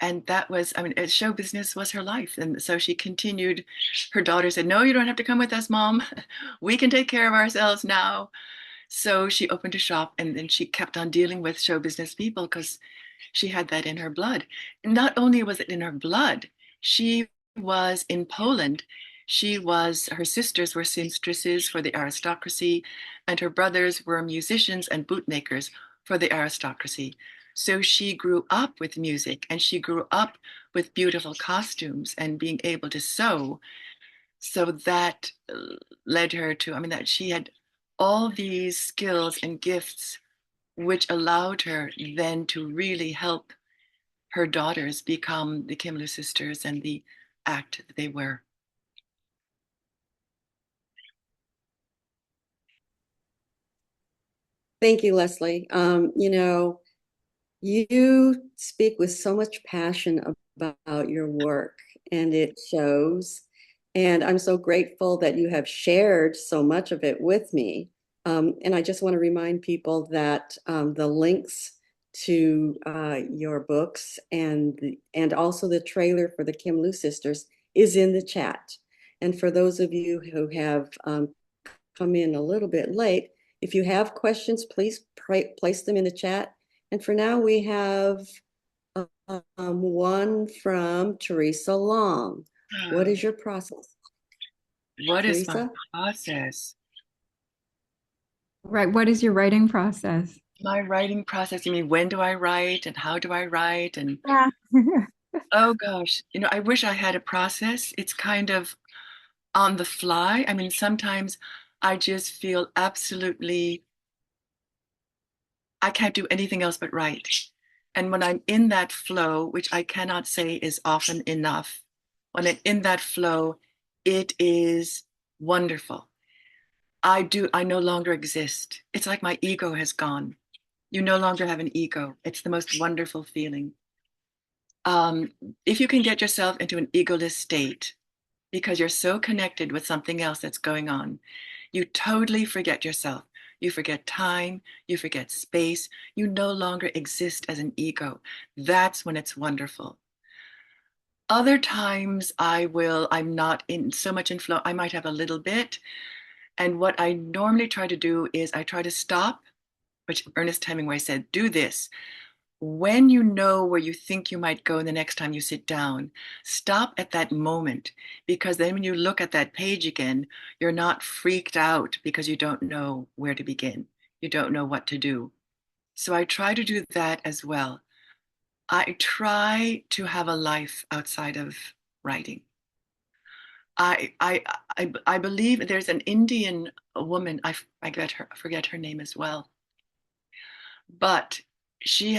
C: and that was, I mean, show business was her life. And so she continued. Her daughter said, no, you don't have to come with us, Mom. We can take care of ourselves now. So she opened a shop, and then she kept on dealing with show business people because she had that in her blood. And not only was it in her blood, she was in Poland. Her sisters were seamstresses for the aristocracy, and her brothers were musicians and bootmakers for the aristocracy. So she grew up with music, and she grew up with beautiful costumes and being able to sew. So that led her to, I mean, that she had all these skills and gifts, which allowed her then to really help her daughters become the Kim Loo sisters and the act that they were.
B: Thank you, Leslie. You speak with so much passion about your work, and it shows. And I'm so grateful that you have shared so much of it with me. And I just want to remind people that the links to your books and also the trailer for the Kim Loo sisters is in the chat. And for those of you who have come in a little bit late, if you have questions, please place them in the chat. And for now, we have one from Teresa Long. What is your process?
C: What is my
B: Teresa?
C: process?
D: Right. What is your writing process?
C: My writing process, you mean when do I write and how do I write? And
D: Yeah.
C: oh gosh, I wish I had a process. It's kind of on the fly. I mean, sometimes I just feel absolutely, I can't do anything else but write. And when I'm in that flow, which I cannot say is often enough, when I'm in that flow, it is wonderful. I no longer exist. It's like my ego has gone. You no longer have an ego. It's the most wonderful feeling. Um, if you can get yourself into an egoless state because you're so connected with something else that's going on, you totally forget yourself. You forget time, you forget space. You no longer exist as an ego. That's when it's wonderful. Other times I'm not in so much in flow. I might have a little bit. And what I normally try to do is I try to stop, which Ernest Hemingway said, do this. When you know where you think you might go the next time you sit down, stop at that moment, because then when you look at that page again, you're not freaked out because you don't know where to begin. You don't know what to do. So I try to do that as well. I try to have a life outside of writing. I believe there's an Indian woman, forget her name as well, but she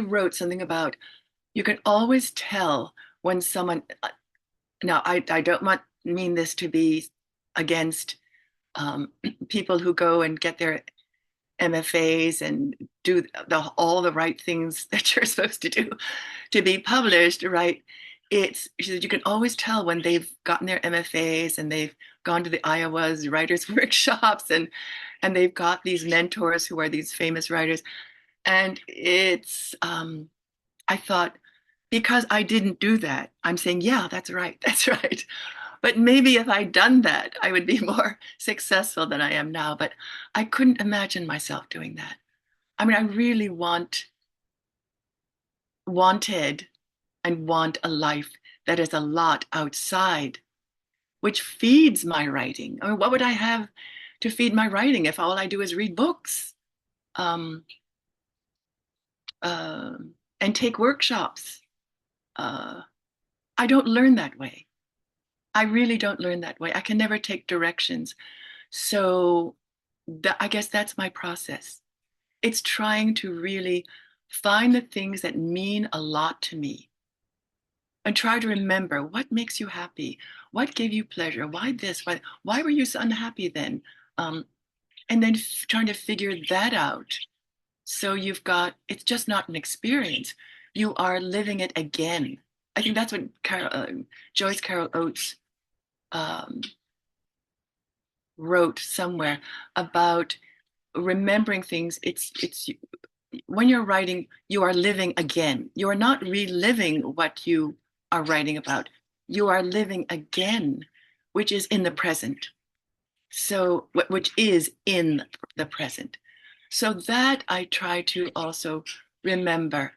C: wrote something about you can always tell when someone, now I don't mean this to be against people who go and get their MFAs and do all the right things that you're supposed to do to be published, right? She said, you can always tell when they've gotten their MFAs and they've gone to the Iowa's writers workshops and they've got these mentors who are these famous writers. And I thought, because I didn't do that, I'm saying, yeah, that's right, that's right. But maybe if I'd done that, I would be more successful than I am now. But I couldn't imagine myself doing that. I mean, I really wanted and want a life that is a lot outside, which feeds my writing. I mean, what would I have to feed my writing if all I do is read books um, uh, and take workshops? Uh, I don't learn that way. I really don't learn that way. I can never take directions. So I guess that's my process. It's trying to really find the things that mean a lot to me and try to remember what makes you happy, what gave you pleasure, why this, why were you so unhappy then? Um, and then trying to figure that out. So it's just not an experience. You are living it again. I think that's what Joyce Carol Oates um, wrote somewhere about remembering things. It's when you're writing, you are living again. You are not reliving what you are writing about. You are living again, which is in the present. So, which is in the present. So that I try to also remember.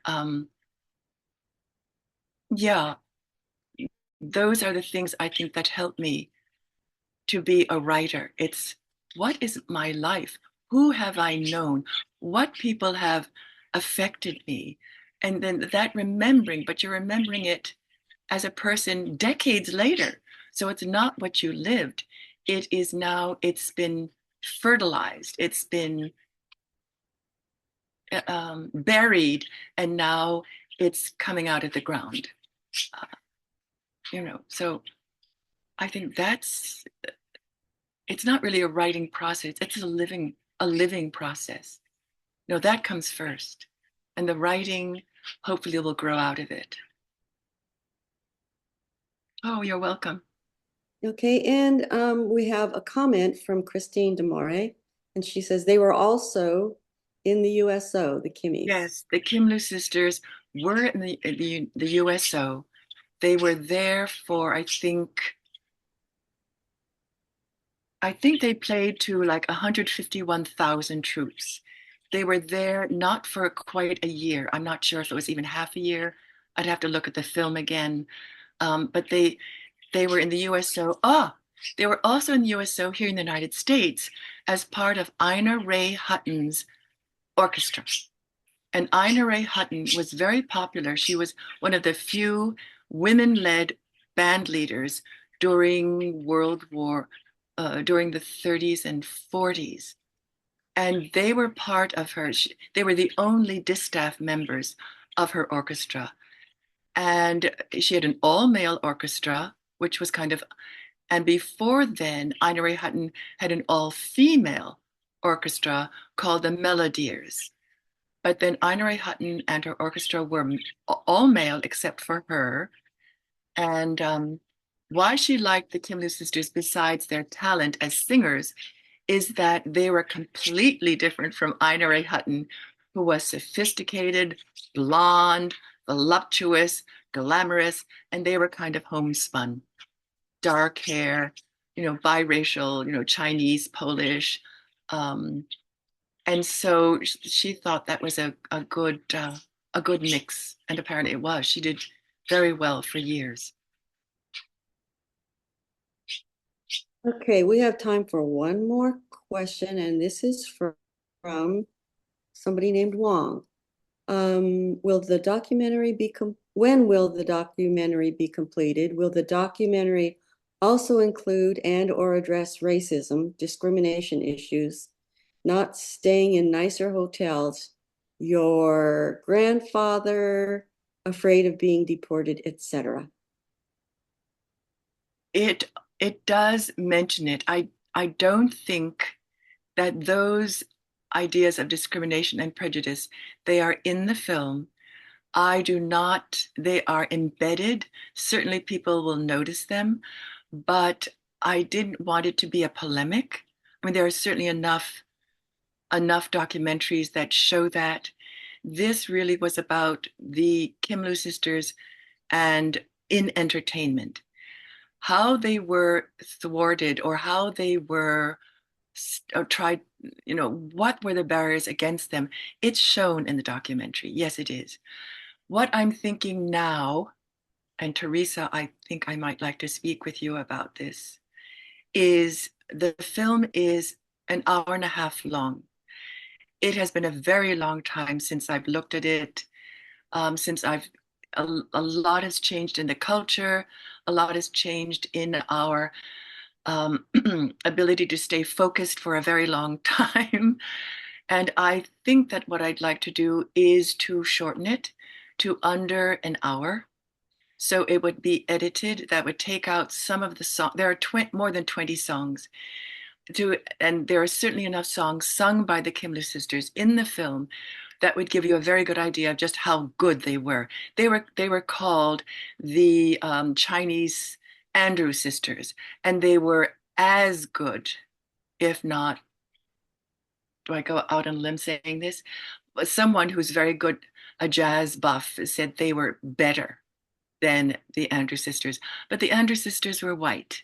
C: Yeah, those are the things I think that help me to be a writer. It's what is my life? Who have I known? What people have affected me? And then that remembering, but you're remembering it as a person decades later. So it's not what you lived. It is now, it's been fertilized, it's been buried, and now it's coming out of the ground. So I think it's not really a writing process, it's a living process. That comes first, and the writing hopefully will grow out of it. Oh, you're welcome.
B: Okay, and we have a comment from Christine Demore, and she says they were also in the USO, the Kimmies.
C: Yes, the Kim Loo Sisters were in the USO. They were there for, I think they played to like 151,000 troops. They were there not for quite a year. I'm not sure if it was even half a year. I'd have to look at the film again. But they were in the USO. They were also in the USO here in the United States as part of Ina Ray Hutton's orchestra. And Ina Ray Hutton was very popular. She was one of the few women-led band leaders during during the 30s and 40s. And they were part of they were the only distaff members of her orchestra. And she had an all-male orchestra, which was and before then, Ina Ray Hutton had an all-female orchestra called the Melodiers. But then Ina Ray Hutton and her orchestra were all male except for her. And why she liked the Kim Loo Sisters, besides their talent as singers, is that they were completely different from Ina Ray Hutton, who was sophisticated, blonde, voluptuous, glamorous, and they were kind of homespun. Dark hair, biracial, Chinese, Polish. Um, and so she thought that was a good mix, and apparently it was. She did very well for years.
B: Okay, we have time for one more question, and this is from somebody named Wong. Will the documentary be when will the documentary be completed? Will the documentary also include and or address racism, discrimination issues, not staying in nicer hotels, your grandfather afraid of being deported, etc.?
C: It does mention it. I don't think that those ideas of discrimination and prejudice, they are in the film. I do not, they are embedded. Certainly people will notice them, but I didn't want it to be a polemic. I mean, there are certainly enough documentaries that show that. This really was about the Kim Loo sisters and in entertainment, how they were thwarted or how they were or tried, what were the barriers against them. It's shown in the documentary. Yes, it is. What I'm thinking now, and Teresa, I think I might like to speak with you about this, is the film is an hour and a half long. It has been a very long time since I've looked at it, since a lot has changed in the culture, a lot has changed in our ability to stay focused for a very long time. And I think that what I'd like to do is to shorten it to under an hour. So it would be edited. That would take out some of the songs. There are more than 20 songs. And there are certainly enough songs sung by the Kim Loo sisters in the film that would give you a very good idea of just how good they were. They were called the Chinese Andrew sisters, and they were as good, if not, do I go out on a limb saying this? Someone who's very good, a jazz buff, said they were better than the Andrew sisters. But the Andrew sisters were white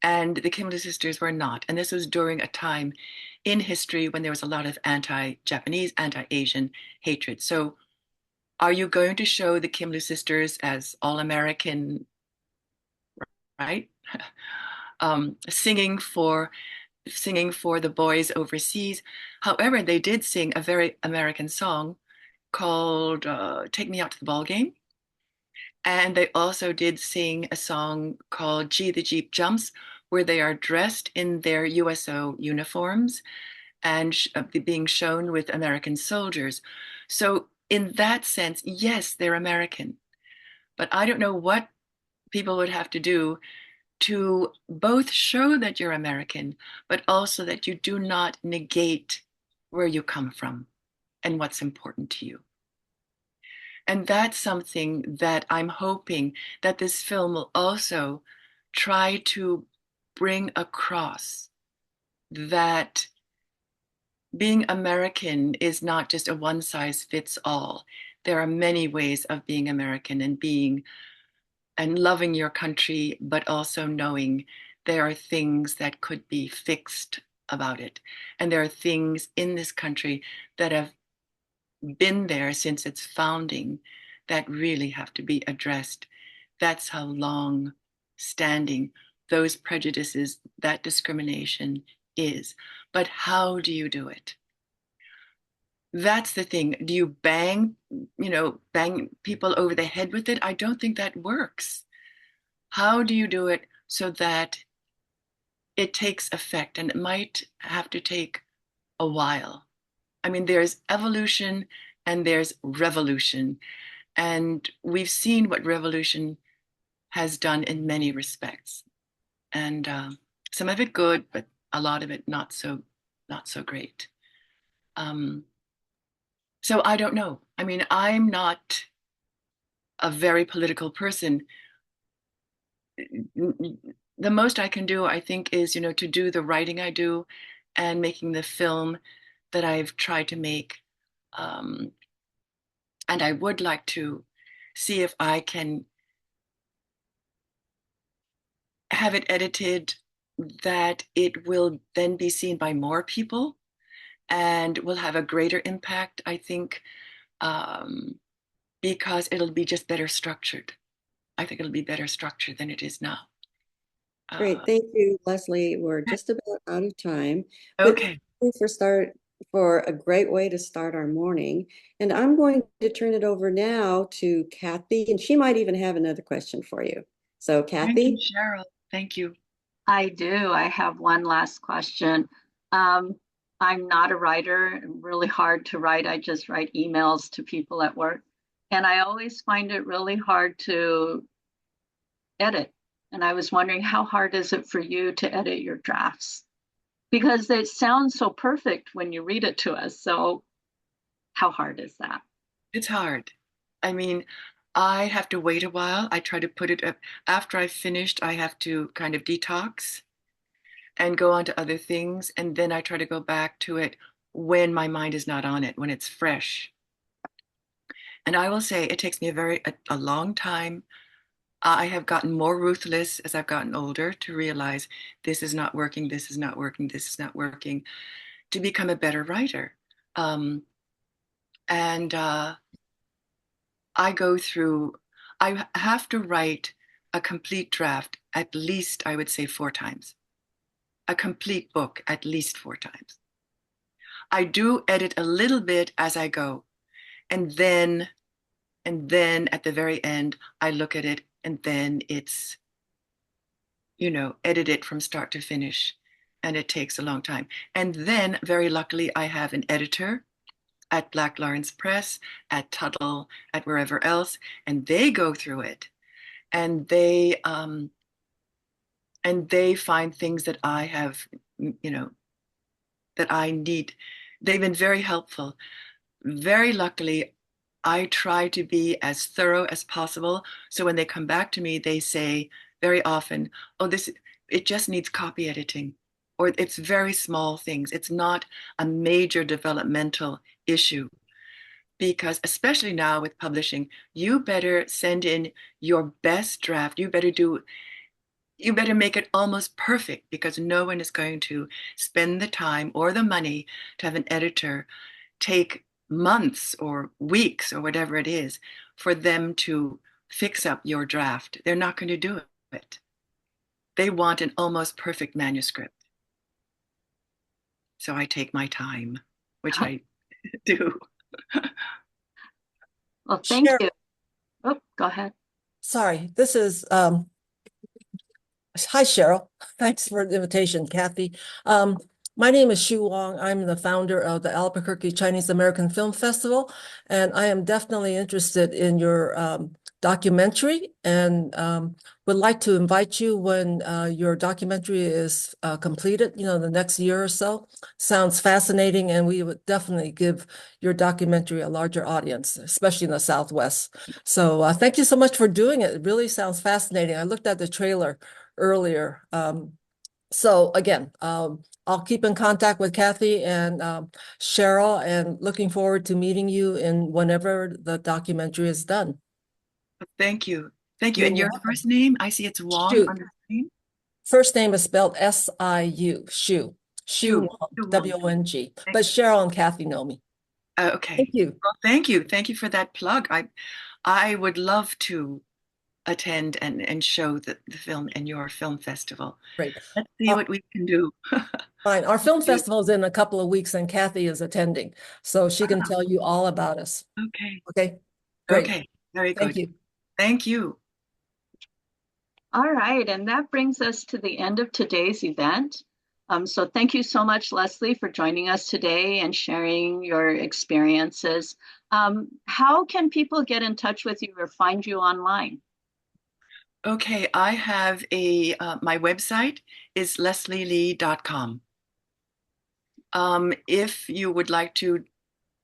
C: and the Kim Loo sisters were not. And this was during a time in history when there was a lot of anti-Japanese, anti-Asian hatred. So are you going to show the Kim Loo sisters as all American, right? Singing for the boys overseas. However, they did sing a very American song called Take Me Out to the Ball Game. And they also did sing a song called Gee, the Jeep Jumps, where they are dressed in their USO uniforms and being shown with American soldiers. So in that sense, yes, they're American. But I don't know what people would have to do to both show that you're American, but also that you do not negate where you come from and what's important to you. And that's something that I'm hoping that this film will also try to bring across, that being American is not just a one size fits all. There are many ways of being American and being and loving your country, but also knowing there are things that could be fixed about it. And there are things in this country that have been there since its founding that really have to be addressed. That's how long standing those prejudices, that discrimination is. But how do you do it? That's the thing. Do you bang people over the head with it? I don't think that works. How do you do it so that it takes effect? And it might have to take a while. I mean, there's evolution and there's revolution. And we've seen what revolution has done in many respects. And some of it good, but a lot of it not so great. So I don't know. I mean, I'm not a very political person. The most I can do, I think, is, to do the writing I do and making the film that I've tried to make. And I would like to see if I can have it edited that it will then be seen by more people and will have a greater impact, I think, because it'll be just better structured. I think it'll be better structured than it is now.
B: Great, thank you, Leslie. We're just about out of time, but
C: Okay.
B: for a great way to start our morning. And I'm going to turn it over now to Kathy, and she might even have another question for you. So
C: Thank you,
B: Kathy?
C: Cheryl. Thank you.
A: I do. I have one last question. Um, I'm not a writer, really hard to write. I just write emails to people at work. And I always find it really hard to edit. And I was wondering, how hard is it for you to edit your drafts? Because it sounds so perfect when you read it to us. So how hard is that?
C: It's hard. I mean, I have to wait a while. I try to put it up after I've finished. I have to kind of detox and go on to other things. And then I try to go back to it when my mind is not on it, when it's fresh. And I will say it takes me a long time. I have gotten more ruthless as I've gotten older to realize this is not working, this is not working, this is not working, to become a better writer. And I go through, I have to write a complete draft at least, I would say, 4 times. A complete book at least 4 times. I do edit a little bit as I go, and then at the very end, I look at it, and then it's, edit it from start to finish, and it takes a long time. And then, very luckily, I have an editor at Black Lawrence Press, at Tuttle, at wherever else, and they go through it, and they find things that I have, that I need. They've been very helpful. Very luckily, I try to be as thorough as possible. So when they come back to me, they say very often, "Oh, it just needs copy editing," or it's very small things. It's not a major developmental issue. Because especially now with publishing, you better send in your best draft. You better make it almost perfect, because no one is going to spend the time or the money to have an editor take months or weeks or whatever it is for them to fix up your draft. They're not going to do it. They want an almost perfect manuscript. So I take my time, which I do.
A: Well, thank
E: Sure.
A: you. Oh, go ahead.
E: Sorry, this is hi Cheryl. Thanks for the invitation, Kathy. My name is Xu Wang. I'm the founder of the Albuquerque Chinese American Film Festival, and I am definitely interested in your documentary, and would like to invite you when your documentary is completed, the next year or so. Sounds fascinating, and we would definitely give your documentary a larger audience, especially in the Southwest. So thank you so much for doing it. It really sounds fascinating. I looked at the trailer earlier. So again, I'll keep in contact with Kathy and Cheryl, and looking forward to meeting you in whenever the documentary is done.
C: Thank you. Thank you.
E: You're
C: And your
E: welcome.
C: first name, I see it's Wong
E: Shu.
C: on the screen.
E: First name is spelled S-I-U, Shu. Shu
C: Shu.
E: Wong,
C: Shu Wong.
E: W-O-N-G.
C: Thank
E: But Cheryl and Kathy know me. Thank
C: Okay.
E: you.
C: Well, thank you. Thank you for that plug. I would love to attend and show the film in your film festival.
E: Great.
C: Let's see what we can do.
E: Fine. Our film festival is in a couple of weeks, and Kathy is attending, so she can tell you all about us.
C: Okay.
E: Okay, great.
C: Okay. Very
E: Thank
C: good.
E: you.
C: Thank you.
A: All right, and that brings us to the end of today's event. So thank you so much, Leslie, for joining us today and sharing your experiences. How can people get in touch with you or find you online?
C: Okay. I have my website is leslielee.com. If you would like to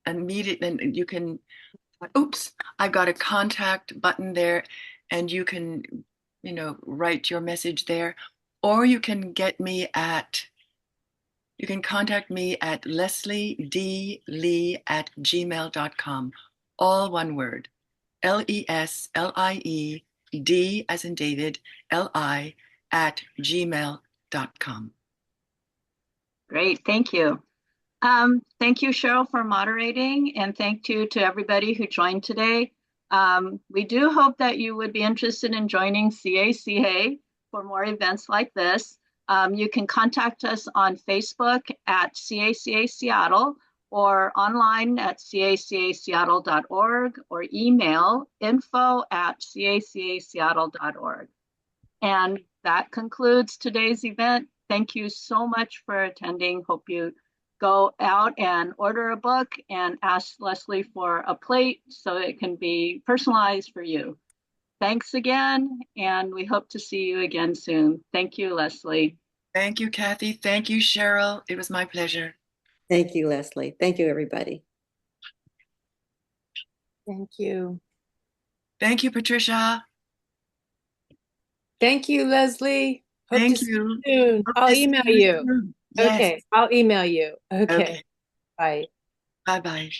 C: meet it, and you can, oops, I've got a contact button there, and you can, write your message there, or you can contact me at lesliedlee@gmail.com. All one word, LESLIED as in David, LI @gmail.com.
A: Great, thank you. Thank you, Cheryl, for moderating, and thank you to everybody who joined today. We do hope that you would be interested in joining C.A.C.A. for more events like this. You can contact us on Facebook at C.A.C.A. Seattle or online at cacaseattle.org or email info@cacaseattle.org. And that concludes today's event. Thank you so much for attending. Hope you go out and order a book and ask Leslie for a plate so it can be personalized for you. Thanks again, and we hope to see you again soon. Thank you, Leslie.
C: Thank you, Kathy. Thank you, Cheryl. It was my pleasure.
B: Thank you, Leslie. Thank you, everybody.
F: Thank you.
C: Thank you, Patricia.
F: Thank you, Leslie. Hope
C: Thank
F: to see
C: you.
F: you soon.
C: Hope
F: I'll
C: to see
F: email
C: you
F: you.
C: soon. Yes.
F: Okay, I'll email you. Okay,
C: Okay.
F: bye.
C: Bye-bye.